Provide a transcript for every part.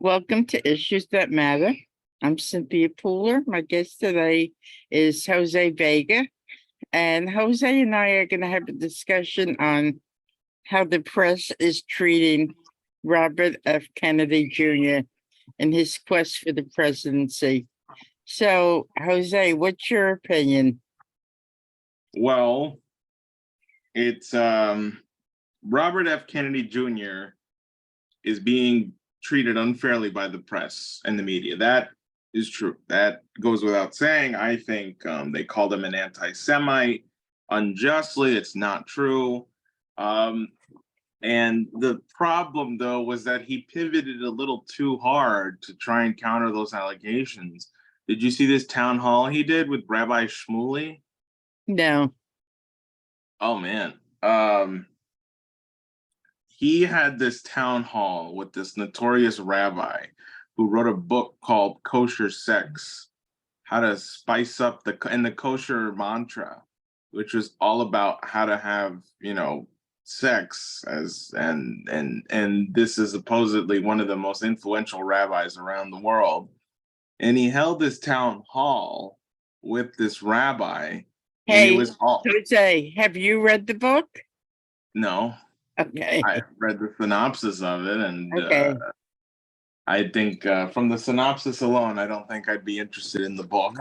Welcome to Issues That Matter. I'm Cynthia Pooler. My guest today is Jose Vega. And Jose and I are going to have a discussion on how the press is treating Robert F. Kennedy Jr. in his quest for the presidency. So, Jose, what's your opinion? Well, it's Robert F. Kennedy Jr. is being treated unfairly by the press and the media. That is true. That goes without saying. I think they called him an anti-Semite unjustly. It's not true. And the problem, though, was that he pivoted a little too hard to try and counter those allegations. Did you see this town hall he did with Rabbi Shmuley? No. Oh, man. He had this town hall with this notorious rabbi who wrote a book called Kosher Sex, how to spice up the kosher mantra, which was all about how to have, sex and this is supposedly one of the most influential rabbis around the world. And he held this town hall with this rabbi. And it Hey, was all Jose, have you read the book? no. Okay. I read the synopsis of it, and Okay. I think from the synopsis alone, I don't think I'd be interested in the book.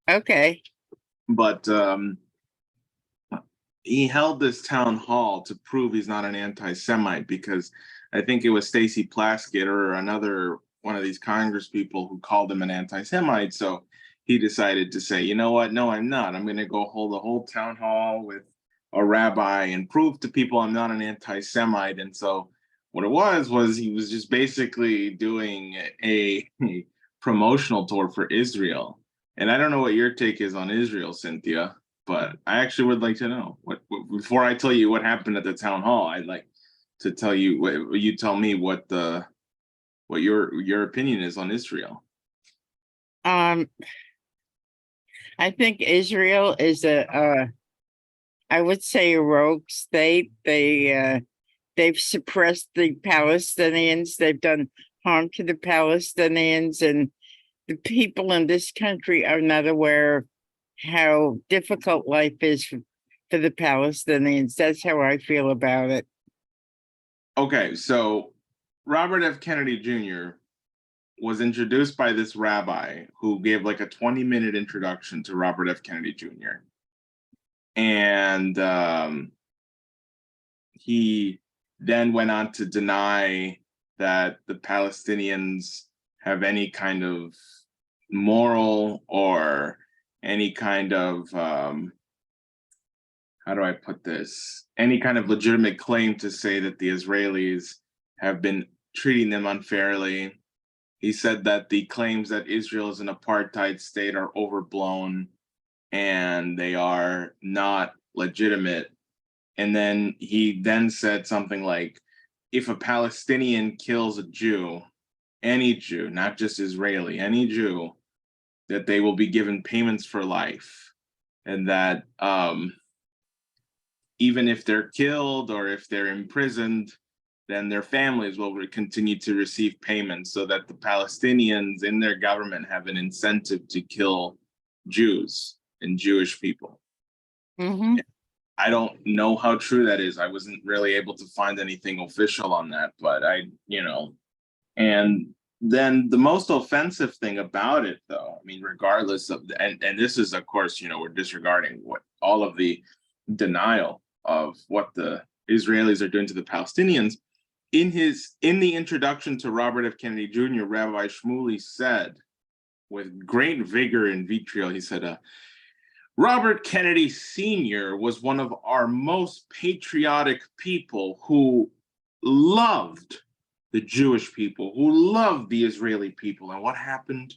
Okay. But he held this town hall to prove he's not an anti-Semite, because I think it was Stacey Plaskett or another one of these Congress people who called him an anti-Semite. So he decided to say, you know what? No, I'm not. I'm going to go hold a whole town hall with a rabbi and prove to people I'm not an anti-Semite. And so what it was he was just basically doing a promotional tour for Israel. And I don't know what your take is on Israel, Cynthia, but I actually would like to know what before I tell you what happened at the town hall. I'd like to tell you what you tell me what your opinion is on Israel. I think Israel is I would say a rogue state. They've suppressed the Palestinians. They've done harm to the Palestinians, and the people in this country are not aware of how difficult life is for the Palestinians. That's how I feel about it. Okay, so Robert F. Kennedy Jr. was introduced by this rabbi who gave like a 20-minute introduction to Robert F. Kennedy Jr. And he then went on to deny that the Palestinians have any kind of moral or any kind of, how do I put this? Any kind of legitimate claim to say that the Israelis have been treating them unfairly. He said that the claims that Israel is an apartheid state are overblown and they are not legitimate. And then he then said something like, if a Palestinian kills a Jew, any Jew, not just Israeli, any Jew, that they will be given payments for life. And that even if they're killed or if they're imprisoned, then their families will continue to receive payments, so that the Palestinians in their government have an incentive to kill Jews and Jewish people. Mm-hmm. I don't know how true that is. I wasn't really able to find anything official on that, but and then the most offensive thing about it, though, I mean, regardless of, and this is, of course, we're disregarding what all of the denial of what the Israelis are doing to the Palestinians. In the introduction to Robert F. Kennedy Jr., Rabbi Shmuley said, with great vigor and vitriol, he said, Robert Kennedy Sr. was one of our most patriotic people who loved the Jewish people, who loved the Israeli people. And what happened?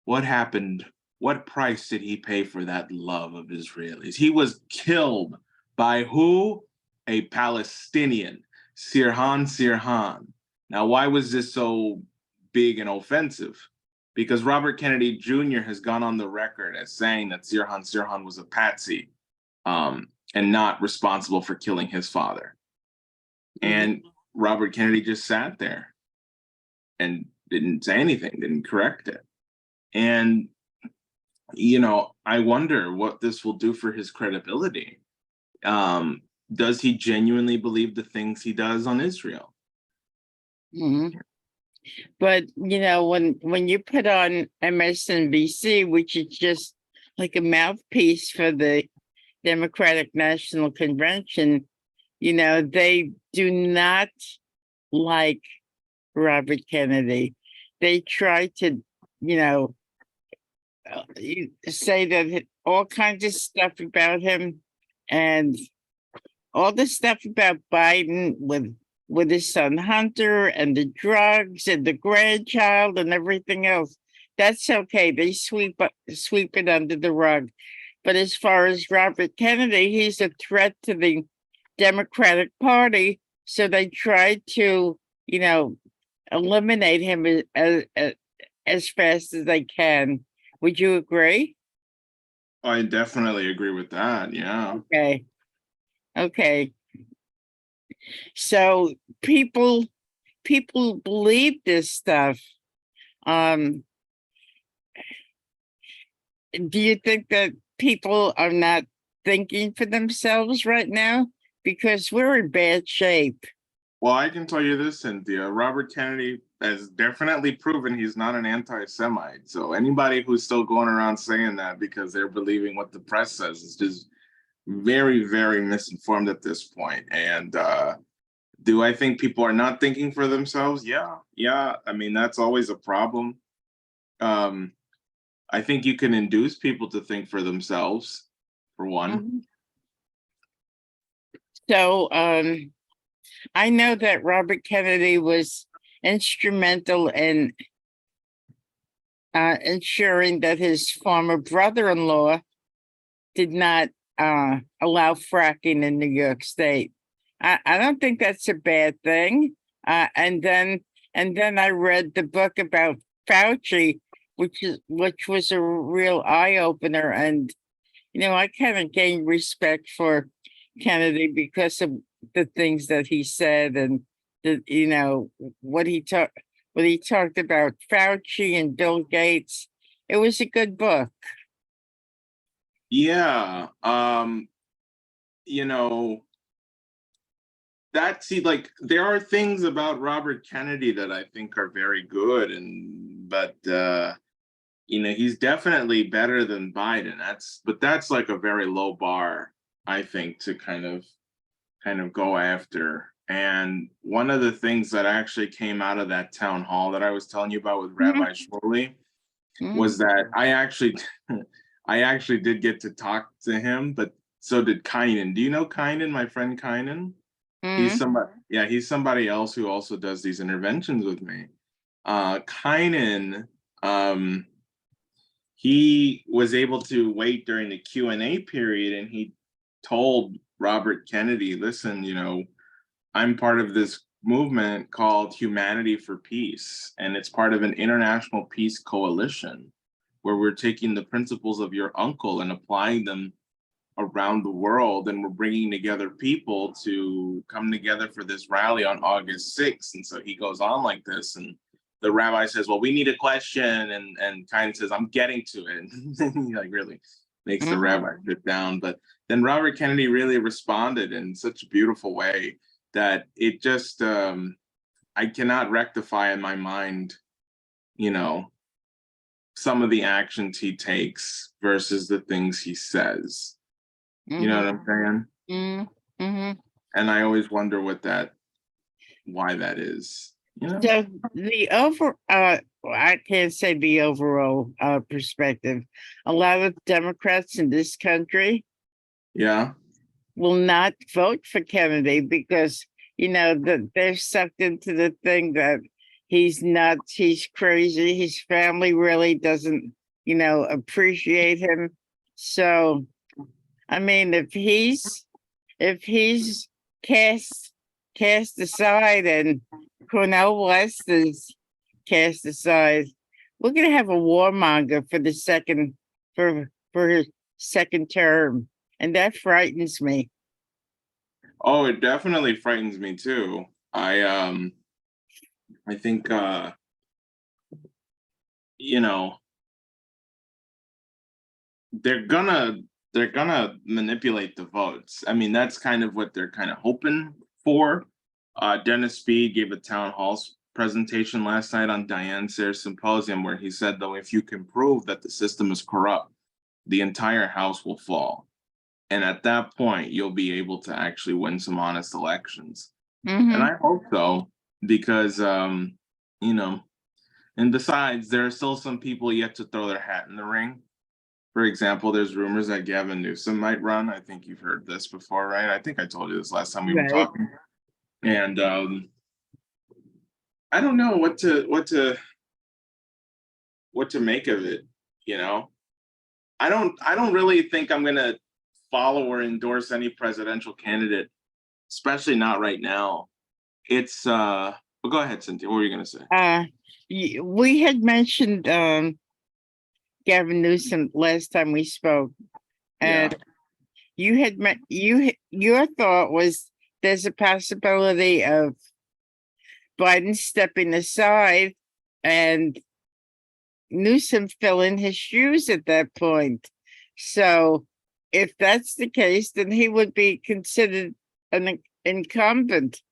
What happened? What price did he pay for that love of Israelis? He was killed by who? A Palestinian. Sirhan. Now, why was this so big and offensive? Because Robert Kennedy Jr. has gone on the record as saying that Sirhan was a patsy and not responsible for killing his father. And Robert Kennedy just sat there and didn't say anything, didn't correct it. And I wonder what this will do for his credibility. Does he genuinely believe the things he does on Israel? Mhm. But when you put on MSNBC, which is just like a mouthpiece for the Democratic National Convention, they do not like Robert Kennedy. They try to, say that all kinds of stuff about him, and all the stuff about Biden with his son Hunter and the drugs and the grandchild and everything else. That's okay. They sweep it under the rug. But as far as Robert Kennedy, he's a threat to the Democratic Party. So they tried to, eliminate him as fast as they can. Would you agree? I definitely agree with that. Yeah. Okay. Okay. So people believe this stuff. Um, do you think that people are not thinking for themselves right now? Because we're in bad shape. Well, I can tell you this, Cynthia. Robert Kennedy has definitely proven he's not an anti-Semite. So anybody who's still going around saying that because they're believing what the press says is just very, very misinformed at this point. And do I think people are not thinking for themselves? Yeah, yeah. I mean, that's always a problem. Um, I think you can induce people to think for themselves, for one. Mhm. So I know that Robert Kennedy was instrumental in ensuring that his former brother-in-law did not allow fracking in New York State. I don't think that's a bad thing. And then I read the book about Fauci, which was a real eye opener. And I kind of gained respect for Kennedy because of the things that he said, and what he talked about Fauci and Bill Gates. It was a good book. Yeah. You know, like there are things about Robert Kennedy that I think are very good, but he's definitely better than Biden. That's like a very low bar, I think, to kind of go after. And one of the things that actually came out of that town hall that I was telling you about with Mhm, Rabbi Shmuley mhm, was that I actually I actually did get to talk to him, but so did Kynan. Do you know Kynan, my friend Kynan? He's mhm, somebody, yeah, he's somebody else who also does these interventions with me. Kynan, um, he was able to wait during the Q&A period, and he told Robert Kennedy, listen, I'm part of this movement called Humanity for Peace, and it's part of an international peace coalition where we're taking the principles of your uncle and applying them around the world, and we're bringing together people to come together for this rally on August 6th. And so he goes on like this, and the rabbi says, well, we need a question, and kind of says, I'm getting to it. And he like really makes the mhm, rabbi sit down. But then Robert Kennedy really responded in such a beautiful way that it just I cannot rectify in my mind, you know, some of the actions he takes versus the things he says. You know mhm, what I'm saying? mhm, mhm. And I always wonder why that is, you know? So well, I can't say the overall perspective. A lot of Democrats in this country Yeah. will not vote for Kennedy because that they're sucked into the thing that he's nuts, he's crazy, his family really doesn't, appreciate him. So I mean, if he's cast cast aside and Cornell West is cast aside, we're gonna have a warmonger for his second term, and that frightens me. Oh, it definitely frightens me too. I think you know, they're gonna they're gonna manipulate the votes. I mean, that's kind of what they're kind of hoping for. Dennis Speed gave a town hall presentation last night on Diane Sayre's symposium where he said, though, if you can prove that the system is corrupt, the entire house will fall. And at that point, you'll be able to actually win some honest elections. And Mm-hmm. I hope so, because you know, and besides, there are still some people yet to throw their hat in the ring. For example, there's rumors that Gavin Newsom might run. I think you've heard this before, right? I think I told you this last time we were Right. talking. And I don't know what to make of it, you know. I don't really think I'm gonna follow or endorse any presidential candidate, especially not right now. It's but go ahead, Cynthia. What were you gonna say? We had mentioned Gavin Newsom last time we spoke, Yeah. and you had your thought was there's a possibility of Biden stepping aside and Newsom filling his shoes at that point. So if that's the case, then he would be considered an incumbent.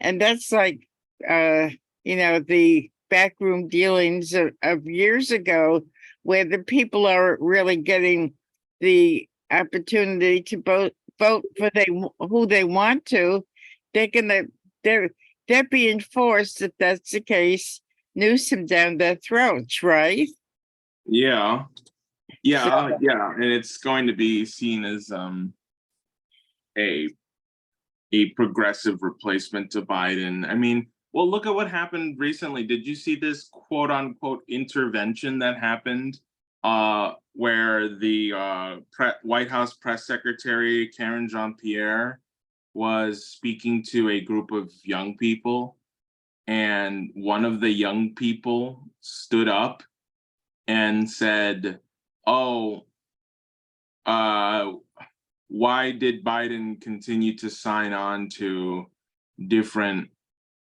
And that's like the backroom dealings of years ago where the people are really getting the opportunity to vote for who they want to. They're gonna they're being forced, if that's the case, Newsom down their throats, right? Yeah. So, Yeah. And it's going to be seen as a a progressive replacement to Biden. I mean, well, look at what happened recently. Did you see this quote unquote intervention that happened where the White House press secretary Karen Jean-Pierre was speaking to a group of young people, and one of the young people stood up and said, "Oh, uh, why did Biden continue to sign on to different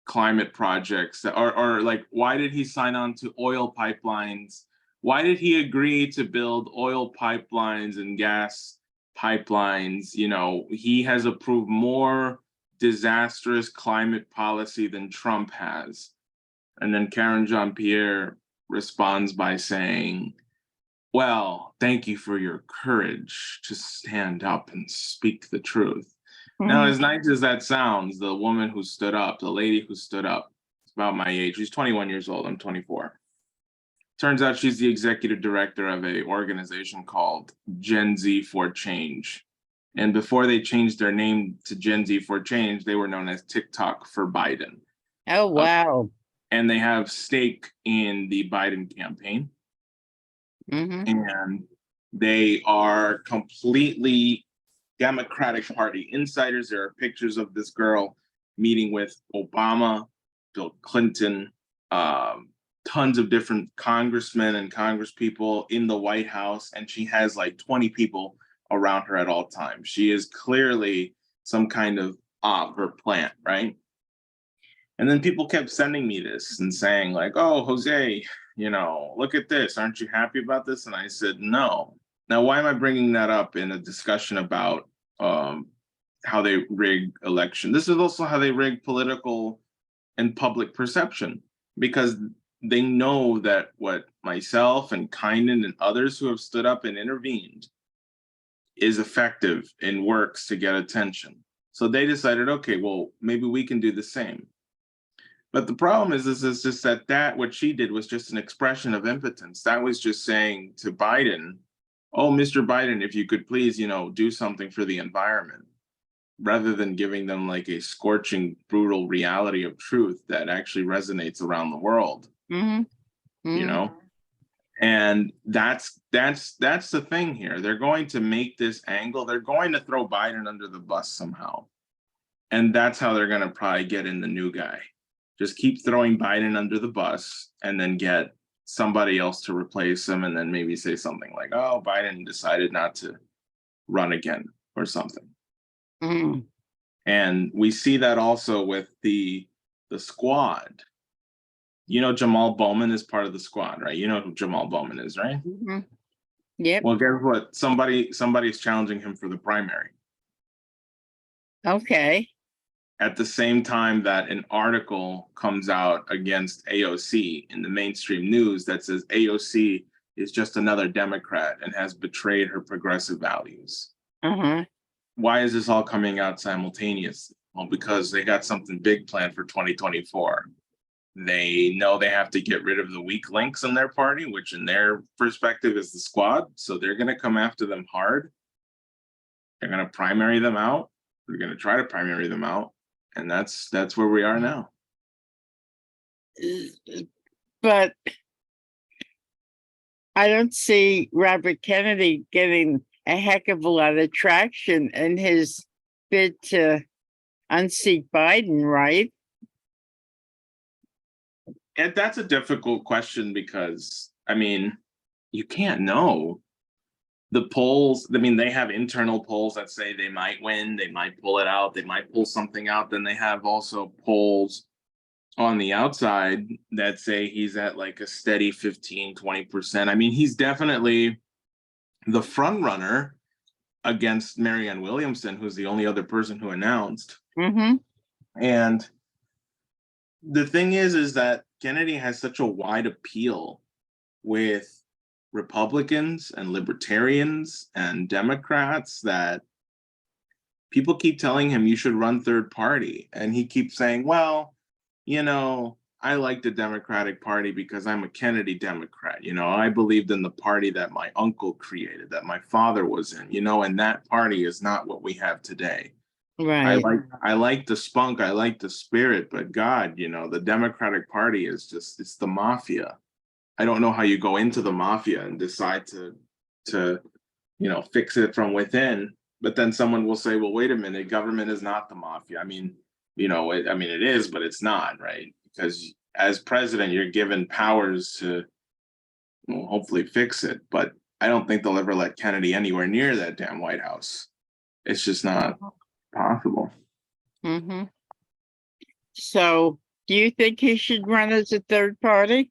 climate projects, or like, why did he sign on to oil pipelines? Why did he agree to build oil pipelines and gas pipelines? You know, he has approved more disastrous climate policy than Trump has." And then Karen Jean-Pierre responds by saying, "Well, thank you for your courage to stand up and speak the truth." Now, mhm. as nice as that sounds, the woman who stood up, the lady who stood up, is about my age. She's 21 years old. I'm 24. Turns out she's the executive director of a organization called Gen Z for Change. And before they changed their name to Gen Z for Change, they were known as TikTok for Biden. Oh, Uh, wow. and they have stake in the Biden campaign. Hmm. And they are completely Democratic Party insiders. There are pictures of this girl meeting with Obama, Bill Clinton, tons of different congressmen and congresspeople in the White House, and she has like 20 people around her at all times. She is clearly some kind of op or plant, right? And then people kept sending me this and saying, like, "Oh, Jose, look at this. Aren't you happy about this?" And I said, "No." Now, why am I bringing that up in a discussion about um, how they rig election? This is also how they rig political and public perception, because they know that what myself and Kynan and others who have stood up and intervened is effective and works to get attention. So they decided, okay, well, maybe we can do the same. But the problem is just that what she did was just an expression of impotence. That was just saying to Biden, "Oh, Mr. Biden, if you could please, do something for the environment," rather than giving them like a scorching, brutal reality of truth that actually resonates around the world, Hmm. you Hmm. know? And that's the thing here. They're going to make this angle, they're going to throw Biden under the bus somehow. And that's how they're going to probably get in the new guy. Just keep throwing Biden under the bus and then get somebody else to replace him, and then maybe say something like, "Oh, Biden decided not to run again," or something. Hmm. And we see that also with the squad. You know, Jamal Bowman is part of the squad, right? You know who Jamal Bowman is, right? Mhm. Yep. Well, guess what? Somebody's challenging him for the primary Okay. at the same time that an article comes out against AOC in the mainstream news that says AOC is just another Democrat and has betrayed her progressive values. Uh-huh. Why is this all coming out simultaneously? Well, because they got something big planned for 2024. They know they have to get rid of the weak links in their party, which in their perspective is the squad. So they're going to come after them hard. They're going to primary them out. They're going to try to primary them out. And that's where we are now. But I don't see Robert Kennedy getting a heck of a lot of traction in his bid to unseat Biden, right? And that's a difficult question because, I mean, you can't know. The polls, I mean, they have internal polls that say they might win, they might pull it out, they might pull something out. Then they have also polls on the outside that say he's at like a steady 15-20%. I mean, he's definitely the front runner against Marianne Williamson, who's the only other person who announced. Mm-hmm. And the thing is that Kennedy has such a wide appeal with Republicans and libertarians and Democrats that people keep telling him you should run third party. And he keeps saying, well, you know, I like the Democratic Party because I'm a Kennedy Democrat. You know, I believed in the party that my uncle created, that my father was in, you know, and that party is not what we have today. Right. I like the spunk, I like the spirit, but God, you know, the Democratic Party is just, it's the mafia. I don't know how you go into the mafia and decide to you know, fix it from within. But then someone will say, well, wait a minute, government is not the mafia. I mean, you know, I mean, it is, but it's not, right? Because as president, you're given powers to, well, hopefully fix it. But I don't think they'll ever let Kennedy anywhere near that damn White House. It's just not possible. Mm-hmm. So do you think he should run as a third party?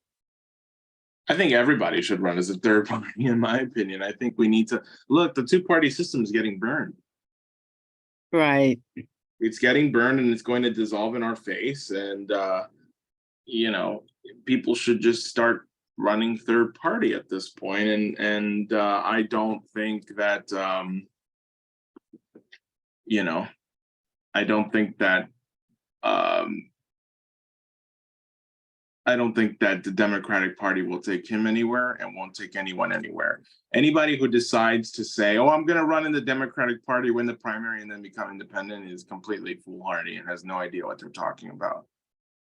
I think everybody should run as a third party, in my opinion. I think we need to look, the two-party system is getting burned. Right. It's getting burned and it's going to dissolve in our face. And you know, people should just start running third party at this point. And I don't think that you know, I don't think that um I don't think that the Democratic Party will take him anywhere and won't take anyone anywhere. Anybody who decides to say, oh, I'm going to run in the Democratic Party, win the primary, and then become independent is completely foolhardy and has no idea what they're talking about.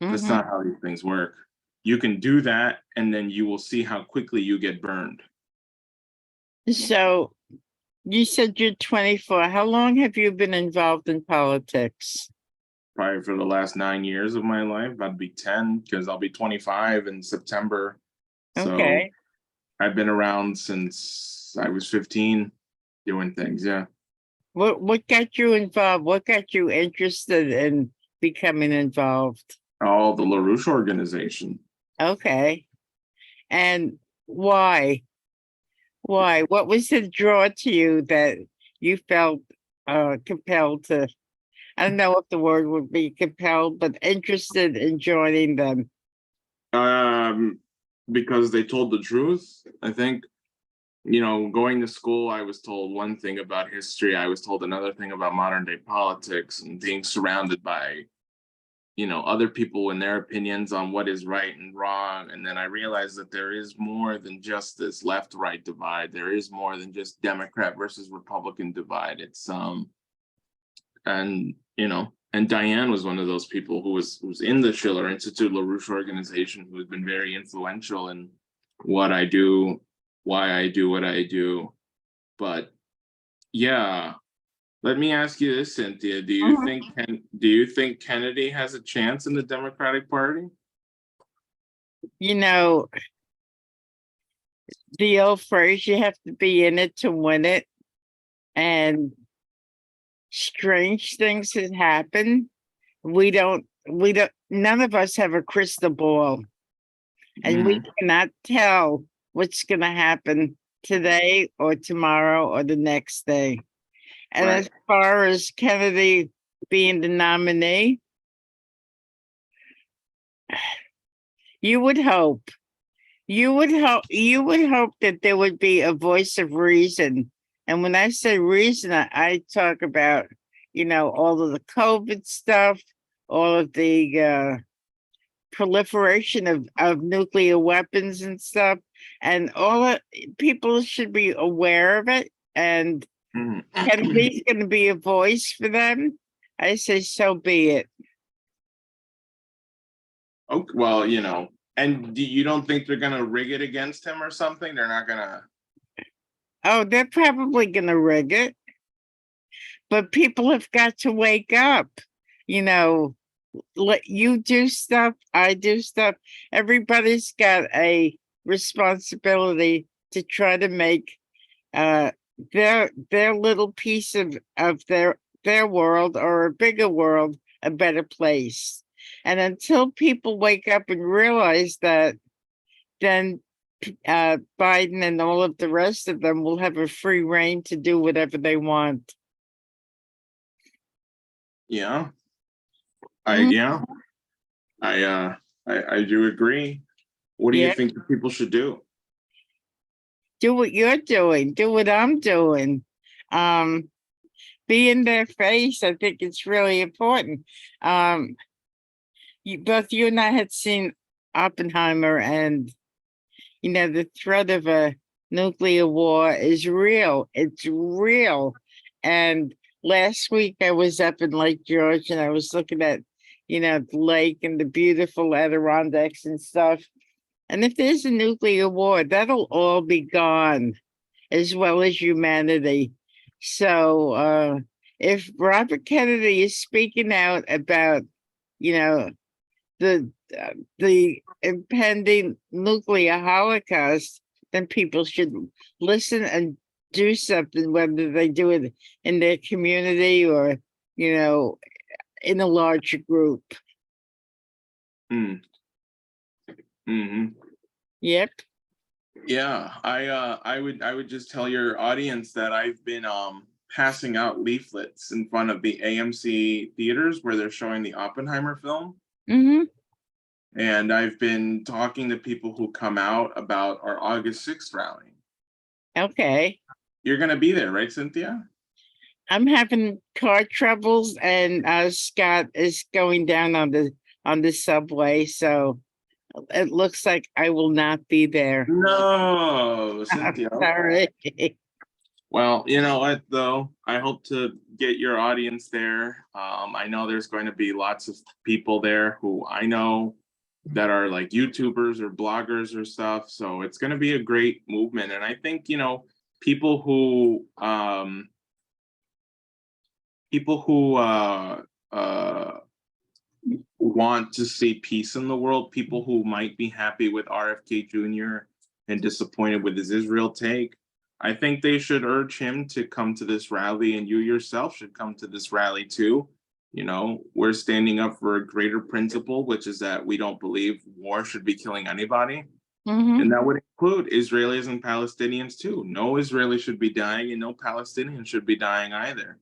That's Mm-hmm. not how these things work. You can do that, and then you will see how quickly you get burned. So you said you're 24. How long have you been involved in politics? Probably for the last 9 years of my life, I'd be 10 because I'll be 25 in September. So Okay. I've been around since I was 15 doing things. Yeah. What got you involved? What got you interested in becoming involved? Oh, the LaRouche organization. Okay. And why? Why? What was the draw to you that you felt compelled to? I don't know if the word would be compelled, but interested in joining them. Um, because they told the truth. I think, you know, going to school, I was told one thing about history. I was told another thing about modern day politics and being surrounded by, you know, other people and their opinions on what is right and wrong. And then I realized that there is more than just this left right divide. There is more than just Democrat versus Republican divide. It's and you know, and Diane was one of those people who was in the Schiller Institute LaRouche organization, who has been very influential in what I do, why I do what I do. But yeah, let me ask you this, Cynthia. Mhm. Do you think Kennedy has a chance in the Democratic Party? You know, the old phrase, you have to be in it to win it. And strange things that happen. We don't, none of us have a crystal ball. And we Mhm. cannot tell what's going to happen today or tomorrow or the next day. And as Right. far as Kennedy being the nominee, you would hope, you would hope that there would be a voice of reason. And when I say reason, I talk about, all of the COVID stuff, all of the proliferation of nuclear weapons and stuff, and all of people should be aware of it. And Mhm. Kennedy's going to be a voice for them. I say, so be it. Okay, well, and you don't think they're gonna rig it against him or something? They're not gonna. Oh, they're probably going to rig it, but people have got to wake up. You know, let you do stuff, I do stuff. Everybody's got a responsibility to try to make uh their little piece of their world or a bigger world a better place. And until people wake up and realize that, then Biden and all of the rest of them will have a free reign to do whatever they want. Yeah, I Mhm. yeah, I do agree. What do you Yeah, think the people should do? do what you're doing, do what I'm doing. Um, be in their face. I think it's really important. Um, both you and I had seen Oppenheimer, and the threat of a nuclear war is real. It's real. And last week I was up in Lake George and I was looking at, the lake and the beautiful Adirondacks and stuff. And if there's a nuclear war, that'll all be gone, as well as humanity. So if Robert Kennedy is speaking out about, you know, the the impending nuclear holocaust, then people should listen and do something, whether they do it in their community or, you know, in a larger group. Mm, hmm. Yep. Yeah, I would just tell your audience that I've been passing out leaflets in front of the AMC theaters where they're showing the Oppenheimer film. Hmm. And I've been talking to people who come out about our August 6th rally. Okay. You're gonna be there, right, Cynthia? I'm having car troubles, and Scott is going down on the subway, so it looks like I will not be there. No, I'm Cynthia. sorry. Well, you know what, though? I hope to get your audience there. I know there's going to be lots of people there who I know that are like YouTubers or bloggers or stuff. So it's going to be a great movement. And I think, people who, um, people who, want to see peace in the world, people who might be happy with RFK Jr. and disappointed with his Israel take, I think they should urge him to come to this rally, and you yourself should come to this rally too. We're standing up for a greater principle, which is that we don't believe war should be killing anybody. Hmm. And that would include Israelis and Palestinians too. No Israeli should be dying, and no Palestinian should be dying either.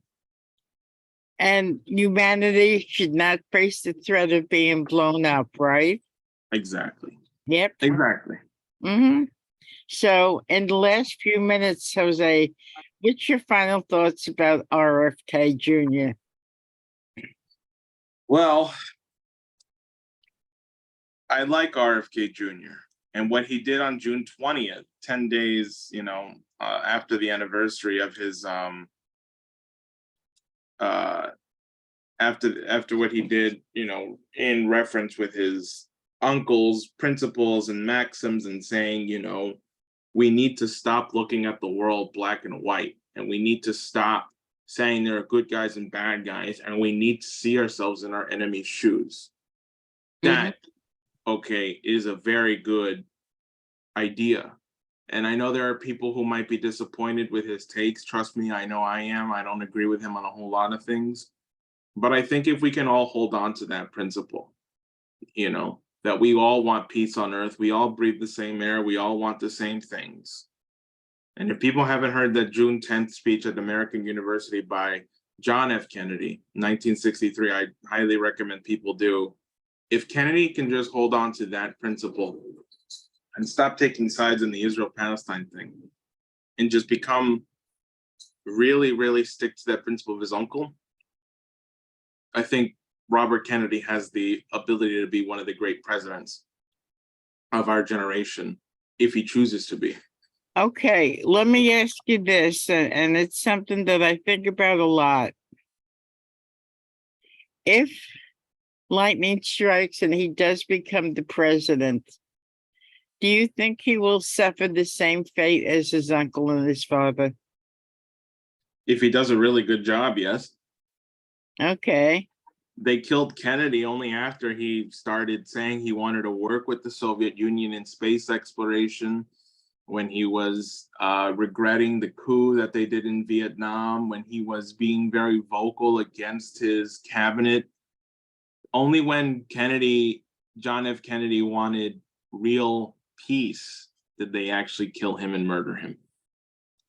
And humanity should not face the threat of being blown up, right? Exactly. Yep. Exactly. Hmm. So, in the last few minutes, Jose, what's your final thoughts about RFK Jr.? Well, I like RFK Jr. and what he did on June 20th, 10 days, after the anniversary of his uh after what he did, in reference with his uncle's principles and maxims and saying, we need to stop looking at the world black and white, and we need to stop saying there are good guys and bad guys, and we need to see ourselves in our enemy's shoes. Hmm. That, okay, is a very good idea. And I know there are people who might be disappointed with his takes. Trust me, I know I am. I don't agree with him on a whole lot of things. But I think if we can all hold on to that principle, you know, that we all want peace on earth. We all breathe the same air. We all want the same things. And if people haven't heard that June 10th speech at American University by John F. Kennedy, 1963, I highly recommend people do. If Kennedy can just hold on to that principle and stop taking sides in the Israel-Palestine thing and just become really, really stick to that principle of his uncle, I think Robert Kennedy has the ability to be one of the great presidents of our generation, if he chooses to be. Okay, let me ask you this, and it's something that I think about a lot. If lightning strikes and he does become the president, do you think he will suffer the same fate as his uncle and his father? If he does a really good job, yes. Okay. They killed Kennedy only after he started saying he wanted to work with the Soviet Union in space exploration, when he was regretting the coup that they did in Vietnam, when he was being very vocal against his cabinet. Only when John F. Kennedy wanted real peace did they actually kill him and murder him.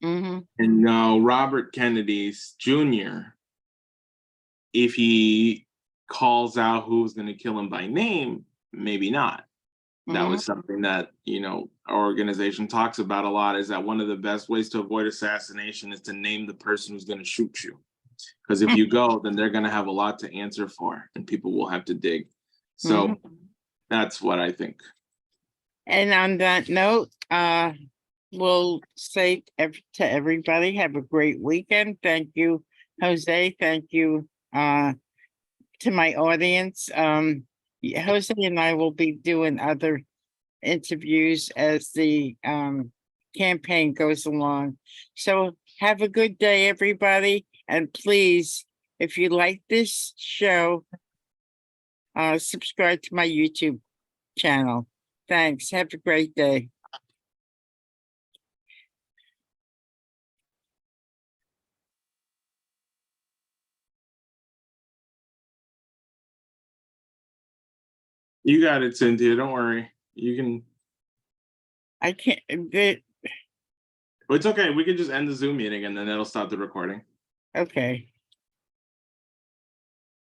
Mm-hmm. And now Robert Kennedy Jr., if he calls out who's going to kill him by name, maybe not. That was something that, our organization talks about a lot, is that one of the best ways to avoid assassination is to name the person who's going to shoot you. Because if you go, then they're going to have a lot to answer for and people will have to dig. So that's what I think. And on that note, we'll say to everybody, have a great weekend. Thank you, Jose. Thank you to my audience. Jose and I will be doing other interviews as the campaign goes along. So have a good day, everybody. And please, if you like this show, subscribe to my YouTube channel. Thanks. Have a great day. You got it, Cynthia. Don't worry. You can. I can't. It's okay. We can just end the Zoom meeting and then it'll stop the recording. Okay.